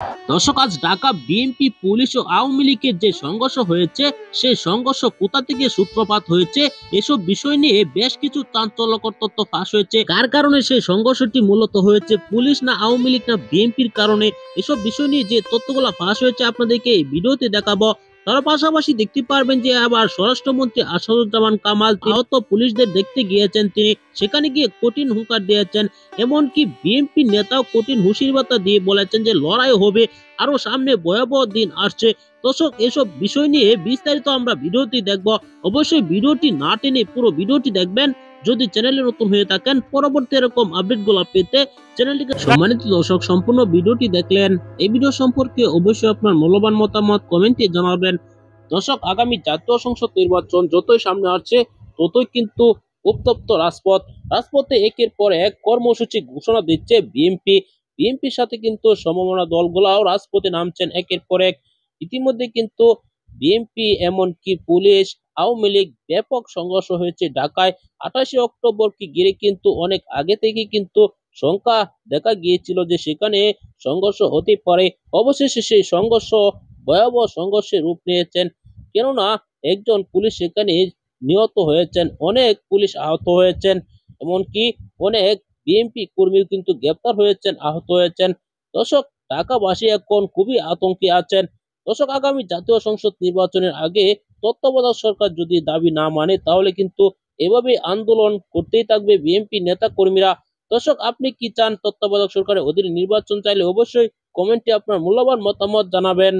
দর্শক, আজ Dhaka BNP, police ও আওয়ামী লীগের যে সংঘর্ষ হয়েছে, সেই সংঘর্ষ কোথা থেকে সূত্রপাত হয়েছে, এসব বিষয় নিয়ে বেশ কিছু চাঞ্চল্যকর তথ্য ফাঁস হয়েছে। কার কারণে সেই সংঘর্ষটি মূলত হয়েছে, পুলিশ না আওয়ামী লীগ না বিএনপির কারণে, এসব বিষয় নিয়ে যে তথ্যগুলো ফাঁস হয়েছে আপনাদেরকে এই ভিডিওতে দেখাবো। তার পাশাপাশি দেখতে পারবেন যে আবার স্বরাষ্ট্রমন্ত্রী আসাদুজ্জামান কামাল আহত পুলিশদের দেখতে গিয়েছেন, তিনি সেখানে গিয়ে কঠিন হুঁকার দিয়েছেন। এমনকি বিএনপি নেতাও কঠিন হুঁশির বার্তা দিয়ে বলেছেন যে লড়াই হবে, আরো সামনে ভয়াবহ দিন আসছে। দর্শক, এসব বিষয় নিয়ে বিস্তারিত আমরা ভিডিওটি দেখব। অবশ্যই ভিডিওটি না টেনে পুরো ভিডিওটি দেখবেন। যদি চ্যানেলে নতুন হয়ে থাকেন, পরবর্তী এরকম আপডেটগুলো পেতে চ্যানেলটিকে সম্মানিত দর্শক, সম্পূর্ণ ভিডিওটি দেখলেন। এই ভিডিও সম্পর্কে অবশ্যই আপনার মূল্যবান মতামত কমেন্টে জানাবেন। দর্শক, আগামী জাতীয় সংসদ নির্বাচন যতই সামনে আসছে, ততই কিন্তু উত্তপ্ত রাজপথে একের পর এক কর্মসূচি ঘোষণা দিচ্ছে বিএনপি। বিএনপির সাথে কিন্তু সমমনা দলগুলাও রাজপথে নামছেন একের পর এক। ইতিমধ্যে কিন্তু বিএনপি এমনকি পুলিশ, আওয়ামী লীগ ব্যাপক সংঘর্ষ হয়েছে ঢাকায়। 28 অক্টোবরকে ঘিরে কিন্তু অনেক আগে থেকে কিন্তু শঙ্কা দেখা গিয়েছিল যে সেখানে সংঘর্ষ হতে পারে। অবশেষে সেই সংঘর্ষ ভয়াবহ সংঘর্ষের রূপ নিয়েছেন, কেননা একজন পুলিশ সেখানে নিহত হয়েছেন, অনেক পুলিশ আহত হয়েছেন, এমনকি অনেক বিএনপি কর্মী কিন্তু গ্রেপ্তার হয়েছেন, আহত হয়েছেন। দর্শক, ঢাকাবাসী এখন খুবই আতঙ্কে আছেন। দর্শক, আগামী জাতীয় সংসদ নির্বাচনের আগে তত্ত্বাবধায়ক সরকার যদি দাবি না মানে, তাহলে কিন্তু এভাবে আন্দোলন করতেই থাকবে বিএনপি নেতা কর্মীরা। দর্শক, আপনি কি চান? তত্ত্বাবধায়ক সরকারের অধীনে নির্বাচন চাইলে অবশ্যই কমেন্টে আপনার মূল্যবান মতামত জানাবেন।